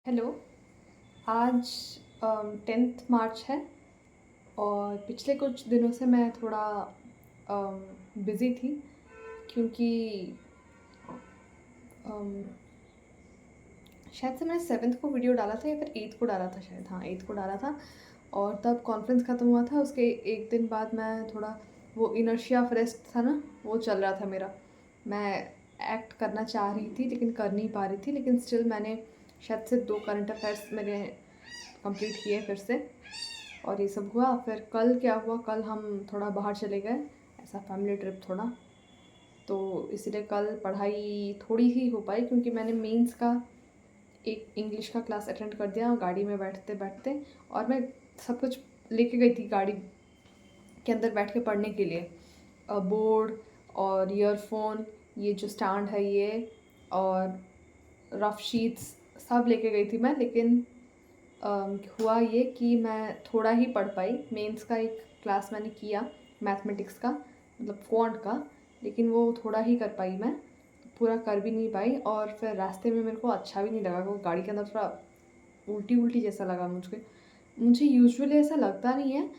Hello. आज 10th मार्च है और पिछले कुछ दिनों से मैं थोड़ा बिज़ी थी क्योंकि अम, शायद से मैंने 7th को वीडियो डाला था या फिर 8th को डाला था, शायद हाँ 8th को डाला था। और तब कॉन्फ्रेंस ख़त्म हुआ था, उसके एक दिन बाद मैं थोड़ा वो इनर्शिया ऑफ रेस्ट था ना, वो चल रहा था मेरा। मैं एक्ट करना चाह रही थी लेकिन कर नहीं पा रही थी, लेकिन स्टिल मैंने शायद से 2 करंट अफेयर्स मैंने कंप्लीट किए फिर से। और ये सब हुआ। फिर कल क्या हुआ, कल हम थोड़ा बाहर चले गए, ऐसा फैमिली ट्रिप थोड़ा। तो इसीलिए कल पढ़ाई थोड़ी ही हो पाई क्योंकि मैंने मेंस का एक इंग्लिश का क्लास अटेंड कर दिया गाड़ी में बैठते बैठते। और मैं सब कुछ लेके गई थी गाड़ी के अंदर बैठ के पढ़ने के लिए, बोर्ड और ईयरफोन, ये जो स्टैंड है ये, और रफ शीट्स सब लेके गई थी मैं। लेकिन हुआ ये कि मैं थोड़ा ही पढ़ पाई। मेंस का एक क्लास मैंने किया मैथमेटिक्स का, मतलब क्वांट का, लेकिन वो थोड़ा ही कर पाई मैं, पूरा कर भी नहीं पाई। और फिर रास्ते में मेरे को अच्छा भी नहीं लगा, वो गाड़ी के अंदर थोड़ा उल्टी उल्टी जैसा लगा मुझे यूजुअली ऐसा लगता नहीं है,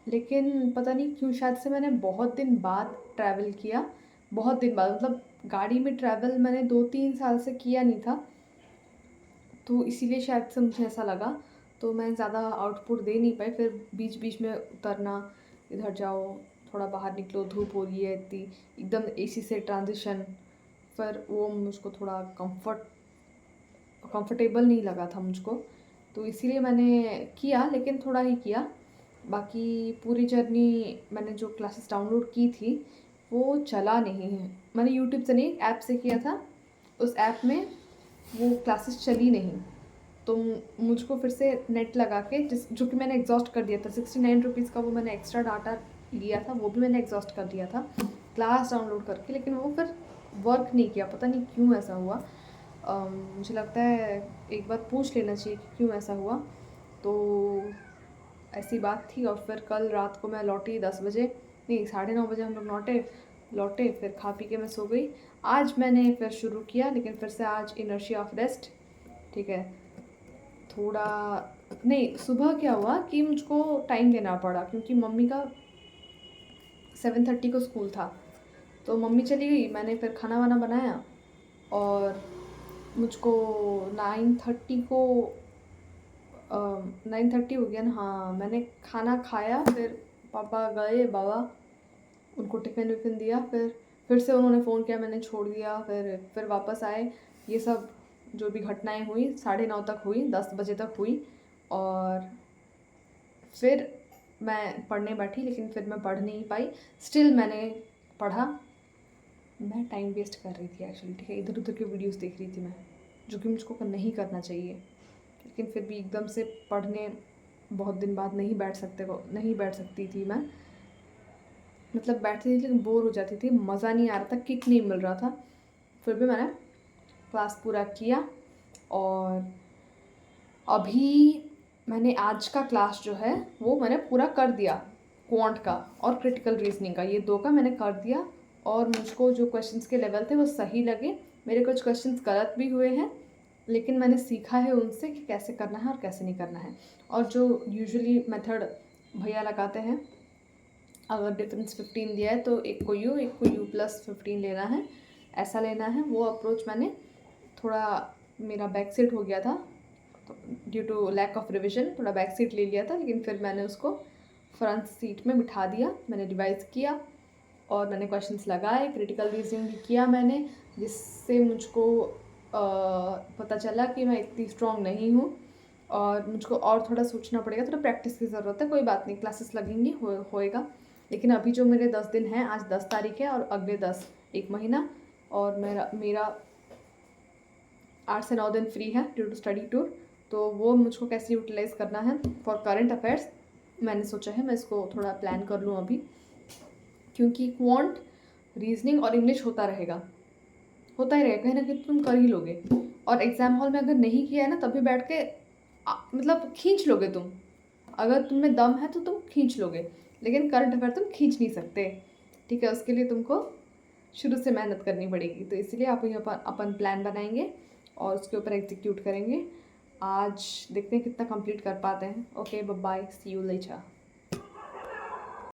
लेकिन पता नहीं क्यों, शायद से मैंने बहुत दिन बाद ट्रैवल किया। बहुत दिन बाद मतलब गाड़ी में ट्रैवल मैंने 2-3 साल से किया नहीं था, तो इसीलिए शायद से मुझे ऐसा लगा। तो मैं ज़्यादा आउटपुट दे नहीं पाई। फिर बीच बीच में उतरना, इधर जाओ, थोड़ा बाहर निकलो, धूप हो रही है इतनी, एकदम एसी से ट्रांजिशन, फिर वो मुझको थोड़ा कंफर्टेबल नहीं लगा था मुझको। तो इसीलिए मैंने किया, लेकिन थोड़ा ही किया। बाकी पूरी जर्नी मैंने जो क्लासेस डाउनलोड की थी वो चला नहीं है। मैंने यूट्यूब से नहीं, ऐप से किया था। उस ऐप में वो क्लासेस चली नहीं, तो मुझको फिर से नेट लगा के, जिस जो कि मैंने एग्जॉस्ट कर दिया था, 69 रुपीज़ का वो मैंने एक्स्ट्रा डाटा लिया था, वो भी मैंने एग्जॉस्ट कर दिया था क्लास डाउनलोड करके, लेकिन वो फिर वर्क नहीं किया। पता नहीं क्यों ऐसा हुआ। मुझे लगता है एक बार पूछ लेना चाहिए कि क्यों ऐसा हुआ। तो ऐसी बात थी। और फिर कल रात को मैं लौटी 10 बजे, नहीं 9:30 बजे हम लोग लौटे। फिर खा पी के मैं सो गई। आज मैंने फिर शुरू किया, लेकिन फिर से आज इनर्शिया ऑफ रेस्ट, ठीक है। थोड़ा नहीं, सुबह क्या हुआ कि मुझको टाइम देना पड़ा क्योंकि मम्मी का 7:30 को स्कूल था। तो मम्मी चली गई, मैंने फिर खाना वाना बनाया और मुझको 9:30 को 9:30 हो गया ना, हाँ मैंने खाना खाया। फिर पापा गए, बाबा, उनको टिफ़िन विफ़िन दिया। फिर से उन्होंने फ़ोन किया, मैंने छोड़ दिया। फिर वापस आए। ये सब जो भी घटनाएं हुई 9:30 तक हुई, 10 बजे तक हुई। और फिर मैं पढ़ने बैठी, लेकिन फिर मैं पढ़ नहीं पाई। स्टिल मैंने पढ़ा। मैं टाइम वेस्ट कर रही थी एक्चुअली, ठीक है, इधर उधर के वीडियोस देख रही थी मैं, जो कि मुझको नहीं करना चाहिए। लेकिन फिर भी एकदम से पढ़ने बहुत दिन बाद नहीं बैठ सकती थी मैं। मतलब बैठती थी लेकिन बोर हो जाती थी, मज़ा नहीं आ रहा था, किक नहीं मिल रहा था। फिर भी मैंने क्लास पूरा किया। और अभी मैंने आज का क्लास जो है वो मैंने पूरा कर दिया, क्वांट का और क्रिटिकल रीजनिंग का, ये 2 का मैंने कर दिया। और मुझको जो क्वेश्चंस के लेवल थे वो सही लगे। मेरे कुछ क्वेश्चंस गलत भी हुए हैं, लेकिन मैंने सीखा है उनसे कि कैसे करना है और कैसे नहीं करना है। और जो यूजुअली मेथड भैया लगाते हैं, अगर डिफरेंस 15 दिया है तो एक को यू प्लस 15 लेना है, ऐसा लेना है। वो अप्रोच मैंने थोड़ा, मेरा बैक सीट हो गया था तो due to lack of revision थोड़ा बैक सीट ले लिया था, लेकिन फिर मैंने उसको फ्रंट सीट में बिठा दिया। मैंने रिवाइज़ किया और मैंने क्वेश्चंस लगाए, क्रिटिकल रीजनिंग भी किया मैंने, जिससे मुझको पता चला कि मैं इतनी स्ट्रॉन्ग नहीं हूँ और मुझको और थोड़ा सोचना पड़ेगा, थोड़ा प्रैक्टिस की ज़रूरत है। कोई बात नहीं, क्लासेस लगेंगी, होएगा। लेकिन अभी जो मेरे 10 दिन हैं, आज 10 तारीख है और अगले 10, 1 महीना, और मेरा 8 से 9 दिन फ्री है ड्यू टू स्टडी टूर। तो वो मुझको कैसे यूटिलाइज़ करना है फॉर करंट अफेयर्स, मैंने सोचा है मैं इसको थोड़ा प्लान कर लूँ अभी, क्योंकि क्वांट, रीजनिंग और इंग्लिश होता ही रहेगा, कहीं ना कहीं तुम कर ही लोगे। और एग्ज़ाम हॉल में अगर नहीं किया है ना, तभी बैठ के मतलब खींच लोगे तुम। अगर तुम में दम है तो तुम खींच लोगे, लेकिन करंट अफेयर तुम खींच नहीं सकते, ठीक है। उसके लिए तुमको शुरू से मेहनत करनी पड़ेगी। तो इसलिए आप अपन प्लान बनाएंगे और उसके ऊपर एग्जीक्यूट करेंगे। आज देखते हैं कितना कंप्लीट कर पाते हैं। Okay bye, see you letter.